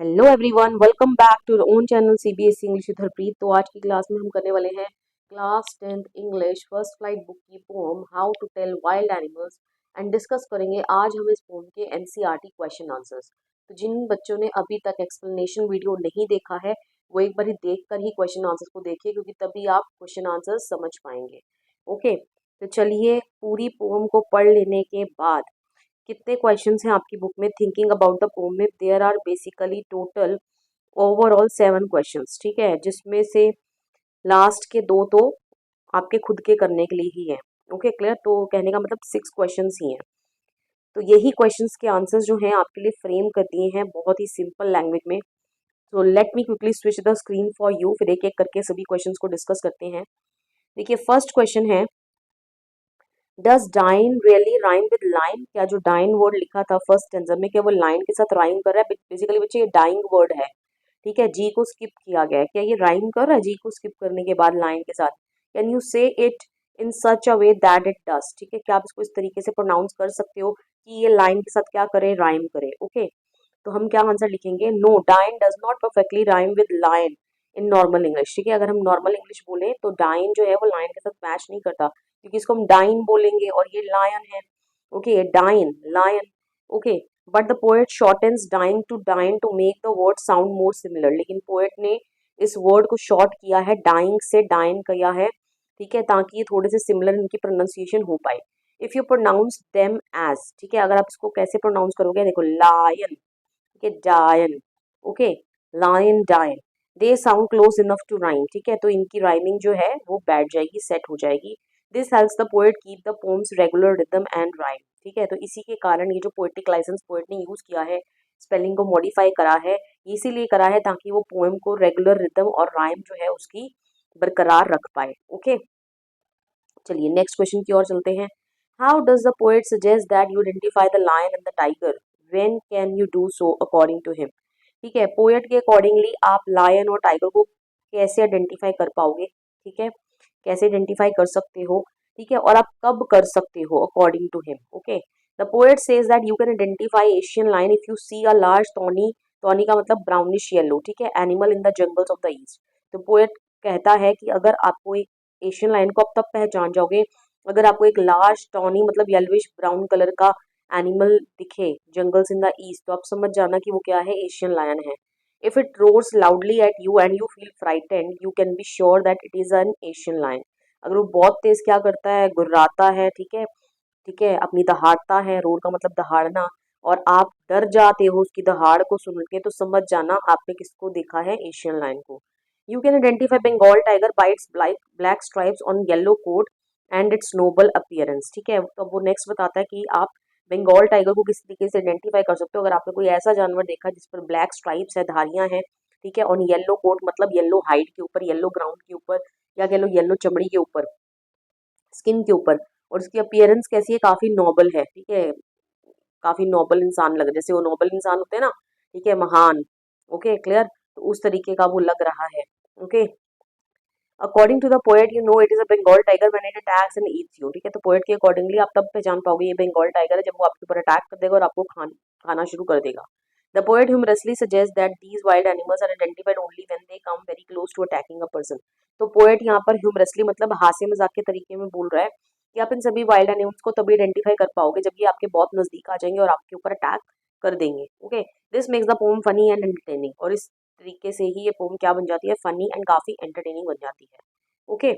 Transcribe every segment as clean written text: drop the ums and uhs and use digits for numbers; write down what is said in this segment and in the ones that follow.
Hello everyone, welcome back to own channel CBSE English with Harpreet. तो आज की class में हम करने वाले हैं class 10th English first flight book की poem how to tell wild animals and discuss करेंगे आज हम इस पोम के एनसीईआरटी क्वेश्चन आंसर्स। तो जिन बच्चों ने अभी तक एक्सप्लेनेशन वीडियो नहीं देखा है वो एक बार देख कर ही क्वेश्चन आंसर्स को देखिए, क्योंकि तभी आप क्वेश्चन आंसर्स समझ पाएंगे। ओके, तो चलिए पूरी पोम को पढ़ लेने के बाद कितने क्वेश्चंस हैं आपकी बुक में थिंकिंग अबाउट द पोम में। There are basically total overall 7 questions, ठीक है, जिसमें से लास्ट के 2 तो आपके खुद के करने के लिए ही है। ओके क्लियर, तो कहने का मतलब 6 क्वेश्चंस ही हैं। तो यही क्वेश्चंस के आंसर्स जो हैं आपके लिए फ्रेम कर दिए हैं बहुत ही सिंपल लैंग्वेज में। तो late me quickly switch the screen for you, फिर एक एक करके सभी क्वेश्चंस को डिस्कस करते हैं। देखिए फर्स्ट क्वेश्चन है, does dine really rhyme with line? क्या जो डाइन वर्ड लिखा था फर्स्ट स्टेंजा में क्या वो लाइन के साथ राइम कर रहा है? बेसिकली बच्चे ये डाइंग वर्ड है, ठीक है, जी को स्किप किया गया है। क्या ये राइम कर रहा है जी को स्किप करने के बाद लाइन के साथ? कैन यू से it in such a way that it does? ठीक है, क्या आप इसको इस तरीके से प्रोनाउंस कर सकते हो कि ये लाइन के साथ क्या करे, राइम करे। ओके, तो हम क्या आंसर लिखेंगे? No, dine does not perfectly rhyme with line in normal English. ठीक है, अगर हम नॉर्मल इंग्लिश बोले तो डाइन जो है वो लाइन के साथ मैच नहीं करता, क्योंकि इसको हम डाइन बोलेंगे और ये लायन है। Okay, dine lion. Okay, but the poet shortens dying to dine to make the word sound more similar. लेकिन पोएट ने इस वर्ड को शॉर्ट किया है, डाइंग से डाइन किया है, ठीक है, ताकि ये थोड़े से सिमिलर इनकी प्रोनाउंसिएशन हो पाए। If you pronounce them as, ठीक है, अगर आप इसको कैसे प्रोनाउंस करोगे, देखो लायन, ठीक है, डायन। Okay, lion dine, they sound close enough to rhyme. ठीक है, तो इनकी राइमिंग जो है वो बैठ जाएगी, सेट हो जाएगी। This helps the poet keep the poems regular rhythm and rhyme. ठीक है, तो इसी के कारण ये जो पोएटिक लाइसेंस पोएट ने यूज किया है, स्पेलिंग को मॉडिफाई करा है, इसीलिए करा है ताकि वो पोएम को रेगुलर रिदम और राइम जो है उसकी बरकरार रख पाए। ओके, चलिए नेक्स्ट क्वेश्चन की ओर चलते हैं। How does the poet suggest that you identify the lion and the tiger? When can you do so according to him? ठीक है, पोएट के अकॉर्डिंगली आप लायन और टाइगर को कैसे आइडेंटिफाई कर पाओगे? ठीक है, कैसे आइडेंटिफाई कर सकते हो? ठीक है, और आप कब कर सकते हो according to him? Okay, the poet says that you can identify Asian lion if you see a large tawny, tawny का मतलब ब्राउनिश येलो, ठीक है, animal in the jungles of the east. तो पोएट कहता है कि अगर आपको एक एशियन लायन को आप तब पहचान जाओगे अगर आपको एक लार्ज टॉनी मतलब येलोइश ब्राउन कलर का एनिमल दिखे जंगल्स इन द ईस्ट, तो आप समझ जाना कि वो क्या है, एशियन लायन है। If it roars loudly at you and you feel frightened, you can be sure that it is an Asian lion. अगर वो बहुत तेज क्या करता है, गुर्राता है, ठीक है, ठीक है, अपनी दहाड़ता है, रोर का मतलब दहाड़ना, और आप डर जाते हो उसकी दहाड़ को सुन के, तो समझ जाना आपने किसको देखा है, एशियन लायन को। You can identify Bengal tiger by its black stripes on yellow coat and its noble appearance. ठीक है, तो वो नेक्स्ट बताता है कि आप बंगाल टाइगर को किस तरीके से आइडेंटिफाई कर सकते हो अगर आपने कोई ऐसा जानवर देखा जिस पर ब्लैक स्ट्राइप्स है, धारियां हैं, ठीक है, ऑन येलो कोट मतलब येलो हाइड के ऊपर, येलो ग्राउंड के ऊपर, या कह लो येलो चमड़ी के ऊपर, स्किन के ऊपर, और उसकी अपीयरेंस कैसी है, काफी नोबल है, ठीक है, काफी नोबल इंसान लग, जैसे वो नोबल इंसान होते हैं ना, ठीक है, महान। ओके क्लियर, तो उस तरीके का वो लग रहा है। Okay, according to the poet you know it is a Bengal tiger when it attacks and eats you. ठीक है, तो पोएट के अकॉर्डिंगली आप तब पहचान पाओगे ये बंगाल टाइगर है जब वो आपके ऊपर अटैक कर देगा और आपको खाना शुरू कर देगा। The poet humorously suggest that these wild animals are identified only when they come very close to attacking a person. तो पोएट यहाँ पर ह्यूमरसली मतलब हास्य मजाक के तरीके में बोल रहा है कि आप इन सभी वाइल्ड एनिमल्स को तभी आइडेंटिफाई कर पाओगे जब ये आपके बहुत नजदीक आ जाएंगे और आपके ऊपर अटैक कर देंगे। Okay, this makes the pome funny and entertaining, और इस तरीके से ही ये पोम क्या बन जाती है, फनी एंड काफी एंटरटेनिंग बन जाती है। ओके,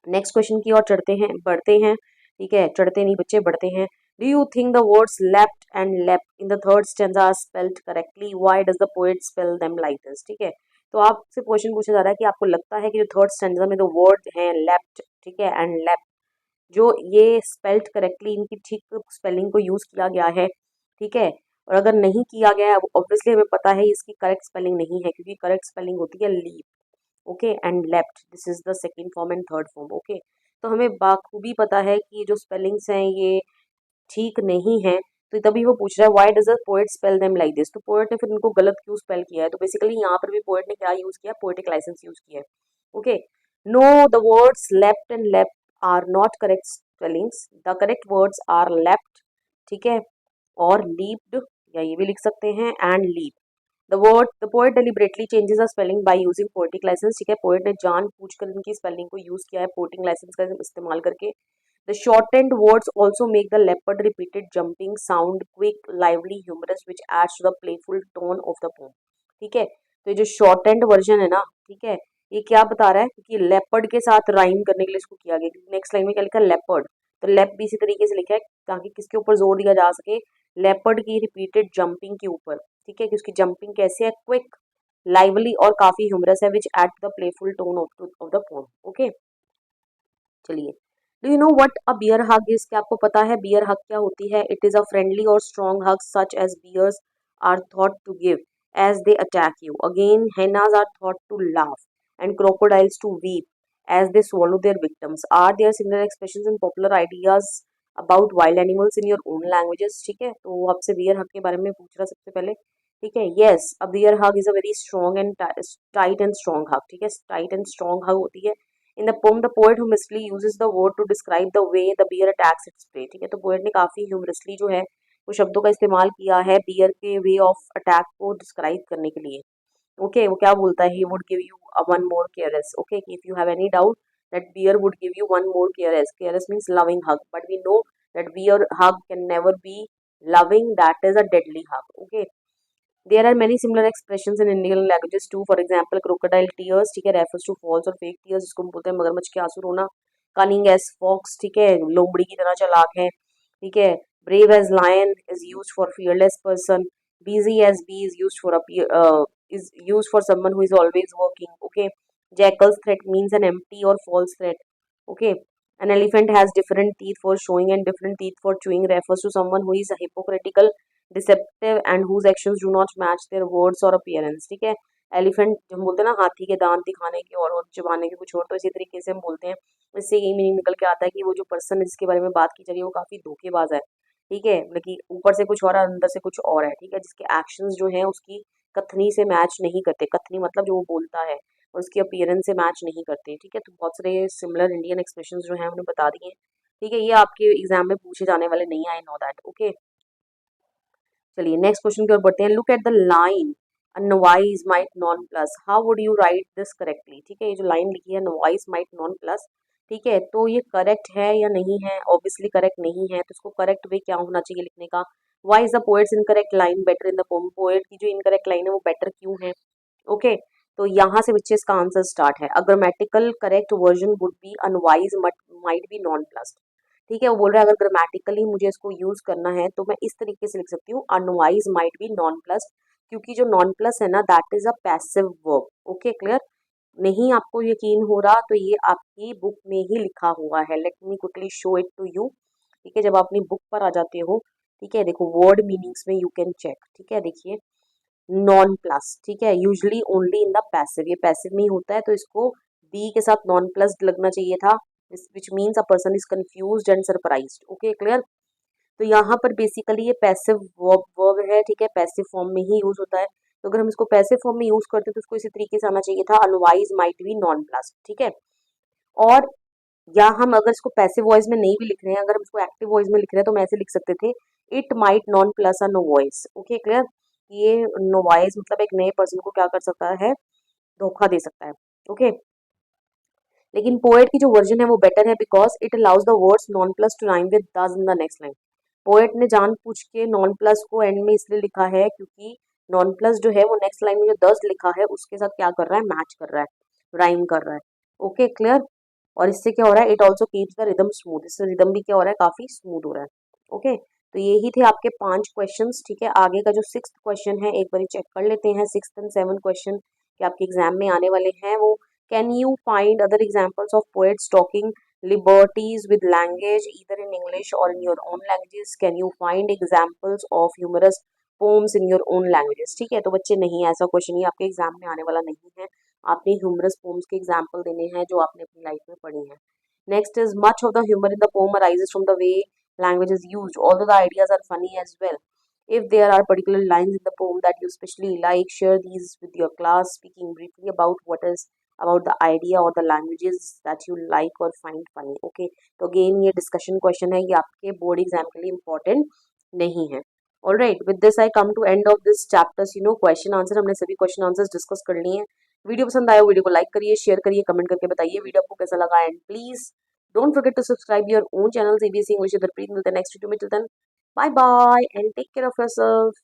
नेक्स्ट क्वेश्चन की ओर चढ़ते हैं, बढ़ते हैं, ठीक है, चढ़ते नहीं बच्चे, बढ़ते हैं। Do you think the words lept and lept in the third stanza are spelled correctly? Why does the poet spell them like this? ठीक है, तो आपसे क्वेश्चन पूछा जा रहा है कि आपको लगता है कि जो थर्ड स्टेंजा में जो वर्ड हैं लेफ्ट, ठीक है, एंड लेफ्ट, जो ये स्पेल्ड करेक्टली, इनकी ठीक स्पेलिंग को यूज किया गया है, ठीक है, और अगर नहीं किया गया है, ऑब्वियसली हमें पता है इसकी करेक्ट स्पेलिंग नहीं है, क्योंकि करेक्ट स्पेलिंग होती है leap, okay, and leapt, this is the second form and third form. Okay, तो हमें बाखूबी पता है कि जो स्पेलिंग्स हैं ये ठीक नहीं है, तो तभी वो पूछ रहा है why does the poet spell them like this. तो पोएट ने फिर इनको गलत क्यों स्पेल किया है? तो बेसिकली यहाँ पर भी पोएट ने क्या यूज किया, पोएटिक लाइसेंस यूज किया है। Okay, no, the words lept and lept are not correct spellings, the correct words are leapt, ठीक है, और लीप्ड, या ये भी लिख सकते हैं, and leap. The poet deliberately changes the spelling by using poetic licence, ठीक है, पोएट ने जान पूछ कर इनकी स्पेलिंग को यूज किया है पोएटिक लाइसेंस का इस्तेमाल करके। The shortened words also make the leopard repeated jumping sound quick, lively, humorous, which adds to the playful tone of the poem, ठीक है। तो ये जो shortened वर्जन है ना, ठीक है, ये क्या बता रहा है कि लेपर्ड के साथ राइम करने के लिए इसको किया गया। नेक्स्ट लाइन में क्या लिखा है, लेपर्ड, तो लेप भी इसी तरीके से लिखा है ताकि किसके ऊपर जोर दिया जा सके, लेपर्ड की रिपीटेड जंपिंग के ऊपर, ठीक है, कि उसकी जंपिंग कैसे है, क्विक, लाइवली और काफी ह्यूमरस है, which add the playful tone of the poem. Okay, चलिए, do you know what a bear hug is, क्या आपको पता है बियर हग क्या होती है? इट इज अ फ्रेंडली और strong hug such as bears are thought to give as they attack you. Again hyenas are thought to laugh and crocodiles to weep as they swallow their victims. Are there similar expressions and popular ideas about wild animals in your own languages? ठीक है, तो वो आपसे beer हग के बारे में पूछ रहा सबसे पहले, ठीक है। Yes, a bear hug is a very strong and tight and strong hug, ठीक है, टाइट एंड स्ट्रॉन्ग हग होती है। In the poem the poet humorously uses the word to describe the way the bear attacks its prey, ठीक है, तो poet ने काफी humorously जो है वो शब्दों का इस्तेमाल किया है बियर के वे ऑफ अटैक को डिस्क्राइब करने के लिए। ओके, वो क्या बोलता है, he would give you one more caress, okay, if you have any doubt that bear would give you one more caress, caress means loving hug, but we know that bear hug can never be loving, that is a deadly hug. Okay, there are many similar expressions in Indian languages too. For example, crocodile tears, ठीक है, refers to false और fake tears, जिसको हम बोलते हैं मगरमच्छ के आंसू रोना। Cunning as fox, ठीक है, लोमड़ी की तरह चालाक है, ठीक है। Brave as lion is used for fearless person. Busy as bee is used for someone who is always working. Okay. Jackal's threat means an empty or false threat. Okay. An elephant has different teeth for showing and different teeth for chewing, refers to someone who is hypocritical, deceptive and whose actions do not match their words और appearance, ठीक है। Elephant जो हम बोलते हैं ना, हाथी के दांत दिखाने के और चबाने के कुछ और, तो इसी तरीके से हम बोलते हैं। इससे यही मीनिंग निकल के आता है कि वो जो पर्सन है जिसके बारे में बात की जा रही है वो काफी धोखेबाज है, ठीक है, मतलब कि ऊपर से कुछ और है अंदर से कुछ और है, ठीक है, जिसके एक्शंस जो है उसकी कथनी से मैच नहीं करते, कथनी मतलब जो वो बोलता है, और उसकी अपीयरेंस से मैच नहीं करते, ठीक है। तो बहुत सारे सिमिलर इंडियन एक्सप्रेशन जो है हमने बता दिए, ठीक है, ये आपके एग्जाम में पूछे जाने वाले नहीं आए, नो दैट। ओके, चलिए नेक्स्ट क्वेश्चन की ओर बढ़ते हैं। Look at the line, a noise might non plus, how would you right this correctly, ठीक है, ये जो लाइन लिखी है नॉइज माइट नॉन प्लस, ठीक है, तो ये करेक्ट है या नहीं है? ऑब्वियसली करेक्ट नहीं है, तो इसको करेक्ट वे क्या होना चाहिए लिखने का? Why is the poets incorrect line better in the poem, poet की जो इनकरेक्ट लाइन है वो बेटर क्यों है? ओके, तो यहाँ से बच्चे इसका आंसर स्टार्ट है। A grammatical correct version would be unwise might be non plus, ठीक है, वो बोल रहा है अगर ग्रामेटिकली मुझे इसको यूज करना है तो मैं इस तरीके से लिख सकती हूँ, unwise might be non plus, क्योंकि जो नॉन प्लस है ना that is a passive verb. Okay, clear? नहीं आपको यकीन हो रहा तो ये आपकी बुक में ही लिखा हुआ है, let me quickly show it to you, ठीक है, जब आप अपनी बुक पर आ जाते हो, ठीक है, देखो वर्ड मीनिंग्स में यू कैन चेक, ठीक है, देखिए नॉन प्लस, ठीक है, usually only in the passive, ये पैसिव में ही होता है, तो इसको बी के साथ नॉन प्लस लगना चाहिए था, which means a person is confused and surprised. Okay, clear? तो यहाँ पर बेसिकली ये पैसिव वर्ब है, ठीक है, पैसिव फॉर्म में ही यूज होता है, तो अगर हम इसको पैसिव फॉर्म में यूज करते तो उसको इसी तरीके से आना चाहिए था, unwise might be non plus, ठीक है। और या हम अगर इसको पैसिव वॉइस में नहीं भी लिख रहे हैं, अगर हम इसको एक्टिव वॉइस में लिख रहे हैं तो हम ऐसे लिख सकते थे, it might nonplus a novice. Okay, clear? ये नो वॉइस मतलब एक नए पर्सन को क्या कर सकता है, धोखा दे सकता है। ओके, लेकिन पोएट की जो वर्जन है वो बेटर है because it allows the words non plus to rhyme with thus in the next line. Poet ने जान पूछ के नॉन प्लस को एंड में इसलिए लिखा है क्योंकि नॉन प्लस जो है वो नेक्स्ट लाइन में जो 10 लिखा है उसके साथ क्या कर रहा है, मैच कर रहा है, राइम कर रहा है। Okay, clear? और इससे क्या हो रहा है, it also keeps the rhythm smooth, इससे रिदम भी क्या हो रहा है, काफी स्मूथ हो रहा है। ओके, तो यही थे आपके 5 क्वेश्चंस, ठीक है। आगे का जो 6th क्वेश्चन है एक बार चेक कर लेते हैं, 6th एंड 7th क्वेश्चन कि आपके एग्जाम में आने वाले हैं वो, can you find other examples of poets talking liberties with language either in English or in your own languages? Can you find examples of humorous poems in your own languages? ठीक है, तो बच्चे नहीं, ऐसा क्वेश्चन ही आपके exam में आने वाला नहीं है, आपने ह्यूमरस पोम्स के एग्जाम्पल देने हैं जो आपने अपनी लाइफ में पढ़ी हैं। Next is much of the humour in the pome arises from the way language is used, although the ideas are funny as well. If there are particular lines in the poem that you especially like, share these with your class, speaking briefly about the idea or the languages that you like or find funny. Okay, तो again ये discussion question है, ये आपके board exam के लिए important नहीं है। Alright, with this I come to end of this chapters, question answer हमने सभी क्वेश्चन आंसर्स डिस्कस कर लिए हैं। वीडियो पसंद आया, वीडियो को लाइक करिए, शेयर करिए, कमेंट करके बताइए वीडियो आपको कैसा लगा, and please don't forget to subscribe your own channel CBSE English with Harpreet. मिलते हैं नेक्स्ट वीडियो में, till then bye bye and take care of yourself.